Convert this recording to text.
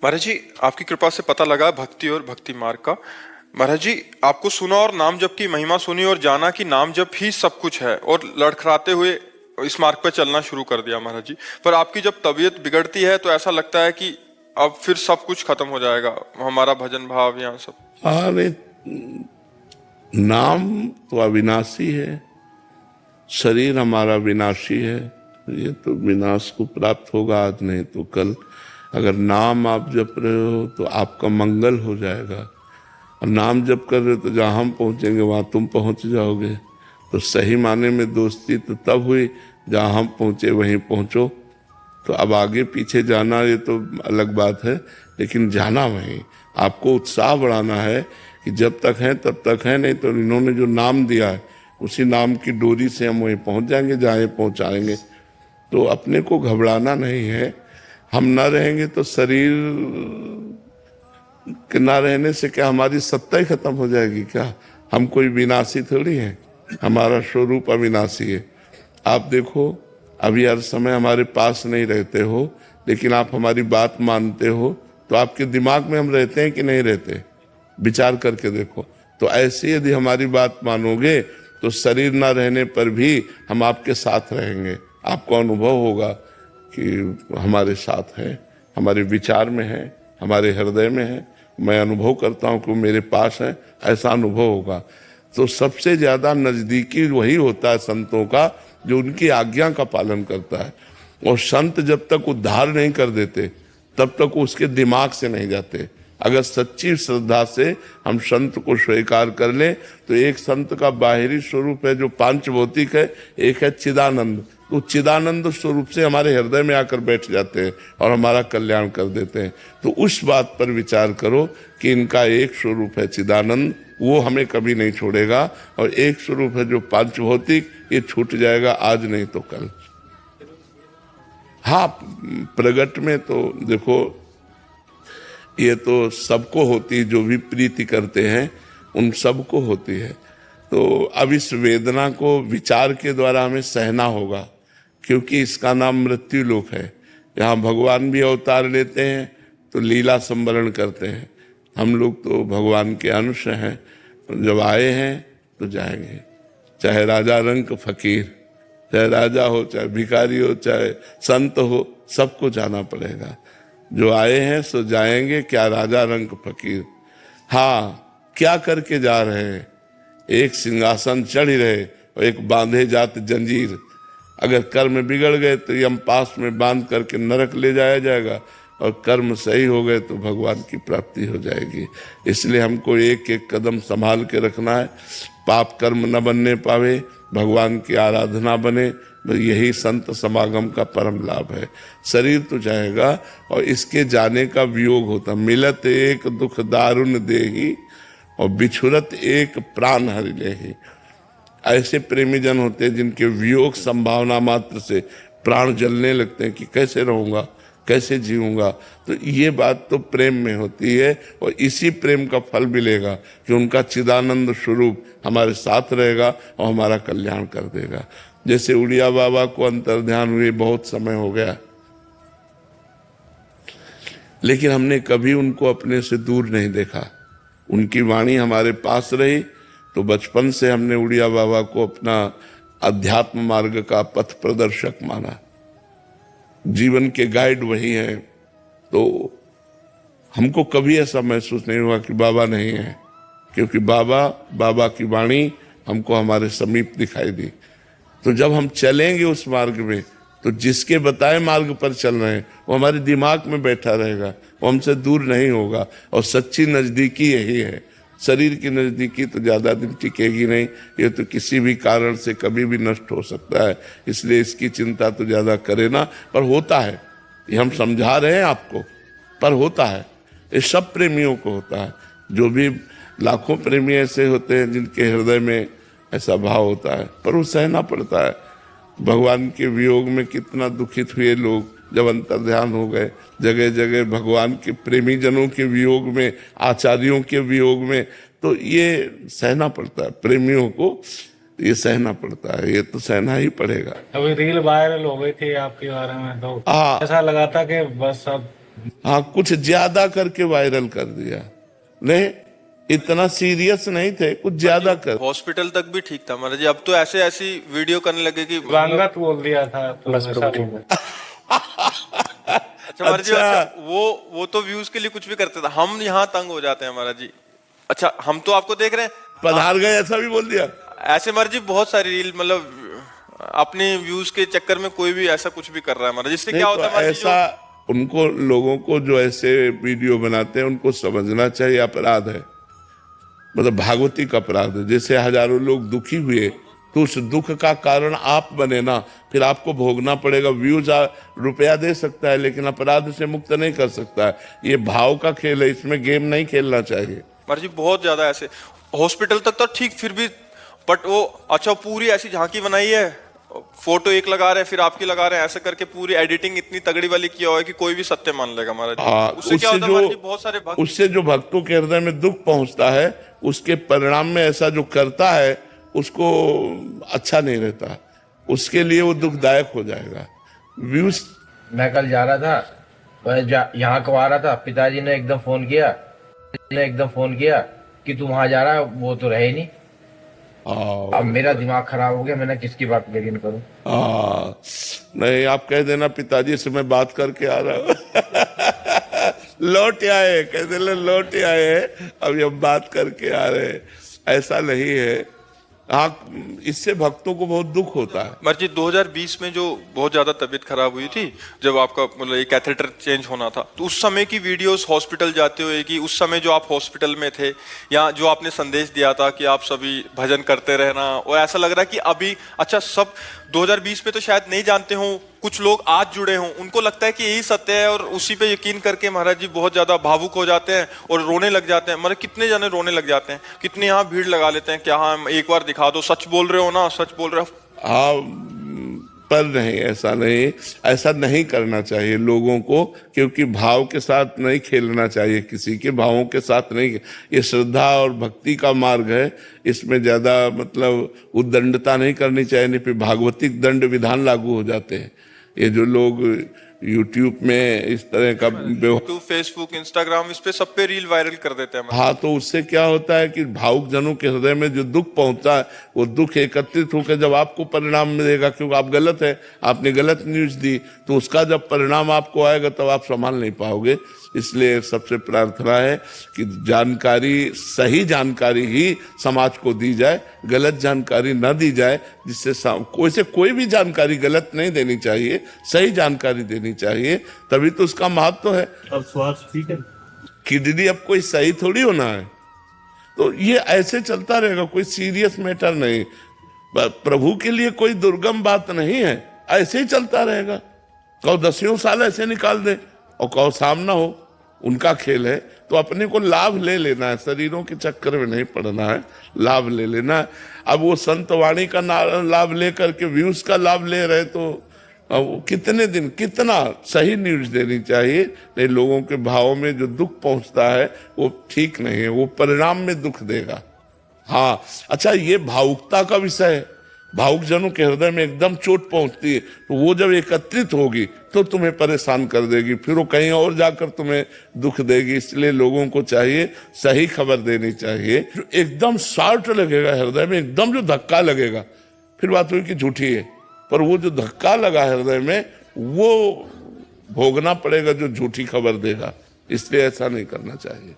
महाराज जी, आपकी कृपा से पता लगा भक्ति और भक्ति मार्ग का। महाराज जी, आपको सुना और नाम जप की महिमा सुनी और जाना कि नाम जप ही सब कुछ है, और लड़खड़ाते हुए इस मार्ग पर चलना शुरू कर दिया महाराज जी। पर आपकी जब तबीयत बिगड़ती है तो ऐसा लगता है कि अब फिर सब कुछ खत्म हो जाएगा, हमारा भजन भाव यहाँ सब। अरे नाम तो अविनाशी है, शरीर हमारा विनाशी है। ये तो विनाश को प्राप्त होगा आज नहीं तो कल। अगर नाम आप जप रहे हो तो आपका मंगल हो जाएगा, और नाम जप कर रहे हो तो जहाँ हम पहुँचेंगे वहाँ तुम पहुँच जाओगे। तो सही माने में दोस्ती तो तब हुई जहाँ हम पहुँचे वहीं पहुँचो। तो अब आगे पीछे जाना ये तो अलग बात है, लेकिन जाना वहीं। आपको उत्साह बढ़ाना है कि जब तक है तब तक है, नहीं तो इन्होंने जो नाम दिया है उसी नाम की डोरी से हम वहीं पहुँच जाएंगे जहाँ ये पहुँचाएंगे। तो अपने को घबराना नहीं है। हम ना रहेंगे तो शरीर के ना रहने से क्या हमारी सत्ता ही खत्म हो जाएगी क्या? हम कोई विनाशी थोड़ी हैं, हमारा स्वरूप अविनाशी है। आप देखो, अभी हर समय हमारे पास नहीं रहते हो, लेकिन आप हमारी बात मानते हो, तो आपके दिमाग में हम रहते हैं कि नहीं रहते? विचार करके देखो। तो ऐसे यदि हमारी बात मानोगे तो शरीर ना रहने पर भी हम आपके साथ रहेंगे। आपको अनुभव होगा कि हमारे साथ है, हमारे विचार में है, हमारे हृदय में है। मैं अनुभव करता हूँ कि मेरे पास है, ऐसा अनुभव होगा। तो सबसे ज्यादा नजदीकी वही होता है संतों का जो उनकी आज्ञा का पालन करता है। और संत जब तक उद्धार नहीं कर देते तब तक उसके दिमाग से नहीं जाते। अगर सच्ची श्रद्धा से हम संत को स्वीकार कर लें तो एक संत का बाहरी स्वरूप है जो पांच भौतिक है, एक है चिदानंद। तो चिदानंद स्वरूप से हमारे हृदय में आकर बैठ जाते हैं और हमारा कल्याण कर देते हैं। तो उस बात पर विचार करो कि इनका एक स्वरूप है चिदानंद, वो हमें कभी नहीं छोड़ेगा, और एक स्वरूप है जो पांच भौतिक, ये छूट जाएगा आज नहीं तो कल। हाँ, प्रगट में तो देखो ये तो सबको होती, जो भी प्रीति करते हैं उन सबको होती है। तो अब इस वेदना को विचार के द्वारा हमें सहना होगा, क्योंकि इसका नाम मृत्यु लोक है। यहाँ भगवान भी अवतार लेते हैं तो लीला संवरण करते हैं। हम लोग तो भगवान के अंश हैं, तो जब आए हैं तो जाएंगे। चाहे राजा रंक फकीर, चाहे राजा हो, चाहे भिखारी हो, चाहे संत हो, सबको जाना पड़ेगा। जो आए हैं सो जाएंगे, क्या राजा रंक फकीर। हाँ, क्या करके जा रहे हैं? एक सिंहासन चढ़ रहे और एक बांधे जात जंजीर। अगर कर्म बिगड़ गए तो यम पास में बांध करके नरक ले जाया जाएगा, और कर्म सही हो गए तो भगवान की प्राप्ति हो जाएगी। इसलिए हमको एक एक कदम संभाल के रखना है, पाप कर्म न बनने पावे, भगवान की आराधना बने। यही संत समागम का परम लाभ है। शरीर तो जाएगा और इसके जाने का वियोग होता। मिलत एक दुख दारुण देही और बिछुरत एक प्राण हरि लेही। ऐसे प्रेमी जन होते हैं जिनके वियोग संभावना मात्र से प्राण जलने लगते हैं कि कैसे रहूंगा, कैसे जीऊंगा। तो ये बात तो प्रेम में होती है, और इसी प्रेम का फल मिलेगा कि उनका चिदानंद स्वरूप हमारे साथ रहेगा और हमारा कल्याण कर देगा। जैसे उड़िया बाबा को अंतर्ध्यान हुए बहुत समय हो गया, लेकिन हमने कभी उनको अपने से दूर नहीं देखा। उनकी वाणी हमारे पास रही, तो बचपन से हमने उड़िया बाबा को अपना अध्यात्म मार्ग का पथ प्रदर्शक माना। जीवन के गाइड वही हैं। तो हमको कभी ऐसा महसूस नहीं हुआ कि बाबा नहीं है, क्योंकि बाबा की वाणी हमको हमारे समीप दिखाई दी। तो जब हम चलेंगे उस मार्ग में, तो जिसके बताए मार्ग पर चल रहे हैं वो हमारे दिमाग में बैठा रहेगा, वो हमसे दूर नहीं होगा। और सच्ची नजदीकी यही है। शरीर की नजदीकी तो ज्यादा दिन टिकेगी नहीं, ये तो किसी भी कारण से कभी भी नष्ट हो सकता है। इसलिए इसकी चिंता तो ज्यादा करे ना। पर होता है, ये हम समझा रहे हैं आपको, पर होता है। ये सब प्रेमियों को होता है। जो भी लाखों प्रेमी ऐसे होते हैं जिनके हृदय में ऐसा भाव होता है, पर वो सहना पड़ता है। भगवान के वियोग में कितना दुखित हुए लोग जब अंतर्ध्यान हो गए। जगह जगह भगवान के प्रेमी जनों के वियोग में, आचार्यों के वियोग में, तो ये सहना पड़ता है। प्रेमियों को ये सहना पड़ता है, ये तो सहना ही पड़ेगा। अभी रील वायरल हो गई थी आपके बारे में, तो ऐसा लगा था कि बस अब हाँ, कुछ ज्यादा करके वायरल कर दिया। नहीं, इतना सीरियस नहीं थे, कुछ ज्यादा कर। हॉस्पिटल तक भी ठीक था महाराज जी, अब तो ऐसे ऐसी वीडियो करने लगे कि रंगत बोल दिया था प्लस में। अच्छा महाराज जी, अच्छा वो तो व्यूज के लिए कुछ भी करते थे, हम यहाँ तंग हो जाते हैं महाराज जी। अच्छा, हम तो आपको देख रहे हैं पधार गए ऐसा भी बोल दिया। ऐसे महाराज जी बहुत सारी रील, मतलब अपने व्यूज के चक्कर में कोई भी ऐसा कुछ भी कर रहा है महाराज, जिससे क्या होता है महाराज जी, ऐसा उनको, लोगों को जो ऐसे वीडियो बनाते हैं उनको समझना चाहिए अपराध है, मतलब भागवतिक अपराध है। जैसे हजारों लोग दुखी हुए तो उस दुख का कारण आप बने ना, फिर आपको भोगना पड़ेगा। व्यूज रुपया दे सकता है लेकिन अपराध से मुक्त नहीं कर सकता है। ये भाव का खेल है, इसमें गेम नहीं खेलना चाहिए महाराज जी। बहुत ज्यादा ऐसे हॉस्पिटल तक तो ठीक, फिर भी बट वो अच्छा पूरी ऐसी झांकी बनाई है, फोटो एक लगा रहे हैं फिर आपकी लगा रहे हैं, ऐसे करके पूरी एडिटिंग इतनी तगड़ी वाली किया हुआ है कि कोई भी सत्य मान लेगा महाराज जी। उससे क्या होता है महाराज जी, बहुत सारे भक्त, उससे जो भक्तों के हृदय में दुख पहुंचता है, उसके परिणाम में ऐसा जो करता है उसको अच्छा नहीं रहता, उसके लिए वो दुखदायक हो जाएगा। व्यूज, मैं कल जा रहा था, मैं यहाँ को आ रहा था, पिताजी ने एकदम फोन किया कि तू वहां जा रहा है, वो तो रहे नहीं। अब मेरा दिमाग खराब हो गया, मैंने किसकी बात यकीन करूं। नहीं, आप कह देना पिताजी से मैं बात करके आ रहा हूं। लौट आए, कह देना लौट आए, अभी हम बात करके आ रहे हैं। ऐसा नहीं है। हाँ, इससे भक्तों को बहुत दुख होता है। महाराज जी 2020 में जो बहुत ज्यादा तबीयत खराब हुई थी, जब आपका मतलब ये कैथेटर चेंज होना था, तो उस समय की वीडियोस हॉस्पिटल जाते हुए कि उस समय जो आप हॉस्पिटल में थे, या जो आपने संदेश दिया था कि आप सभी भजन करते रहना, और ऐसा लग रहा है कि अभी अच्छा सब 2020 में तो शायद नहीं जानते हो, कुछ लोग आज जुड़े हों, उनको लगता है कि यही सत्य है और उसी पे यकीन करके महाराज जी बहुत ज्यादा भावुक हो जाते हैं और रोने लग जाते हैं। मतलब कितने जने रोने लग जाते हैं, कितने यहाँ भीड़ लगा लेते हैं, क्या हाँ एक बार दिखा दो, सच बोल रहे हो ना, सच बोल रहे हो। हाँ, पर नहीं, ऐसा नहीं करना चाहिए लोगों को, क्योंकि भाव के साथ नहीं खेलना चाहिए, किसी के भावों के साथ नहीं। ये श्रद्धा और भक्ति का मार्ग है, इसमें ज्यादा मतलब उद्दंडता नहीं करनी चाहिए, नहीं फिर भागवतिक दंड विधान लागू हो जाते हैं। ये जो लोग यूट्यूब में इस तरह का यूट्यूब, फेसबुक, इंस्टाग्राम, इस पे सब पे रील वायरल कर देते हैं। हाँ, तो उससे क्या होता है कि भावुक जनों के हृदय में जो दुख पहुंचता है, वो दुख एकत्रित होकर जब आपको परिणाम मिलेगा, क्योंकि आप गलत है, आपने गलत न्यूज दी, तो उसका जब परिणाम आपको आएगा तब आप संभाल नहीं पाओगे। इसलिए सबसे प्रार्थना है कि जानकारी, सही जानकारी ही समाज को दी जाए, गलत जानकारी न दी जाए, जिससे कोई भी जानकारी गलत नहीं देनी चाहिए, सही जानकारी देनी चाहिए, तभी तो उसका महत्व है। अब स्वास्थ्य ठीक है, किडनी अब कोई सही थोड़ी होना है, तो ये ऐसे चलता रहेगा, कोई सीरियस मैटर नहीं, प्रभु के लिए कोई दुर्गम बात नहीं है, ऐसे ही चलता रहेगा। कहो 10 साल ऐसे निकाल दे और कहो सामना हो, उनका खेल है। तो अपने को लाभ ले लेना है, शरीरों के चक्कर में नहीं पड़ना है, लाभ ले लेना है। अब वो संत वाणी का लाभ लेकर के व्यूज का लाभ ले रहे, तो कितने दिन, कितना सही न्यूज देनी चाहिए। नहीं, लोगों के भावों में जो दुख पहुंचता है वो ठीक नहीं है, वो परिणाम में दुख देगा। हाँ, अच्छा, ये भावुकता का विषय है, भावुक जनों के हृदय में एकदम चोट पहुंचती है, तो वो जब एकत्रित होगी तो तुम्हें परेशान कर देगी, फिर वो कहीं और जाकर तुम्हें दुख देगी। इसलिए लोगों को चाहिए सही खबर देनी चाहिए। जो एकदम शॉर्ट लगेगा हृदय में, एकदम जो धक्का लगेगा, फिर बात हुई कि झूठी है, पर वो जो धक्का लगा हृदय में, वो भोगना पड़ेगा जो झूठी खबर देगा। इसलिए ऐसा नहीं करना चाहिए।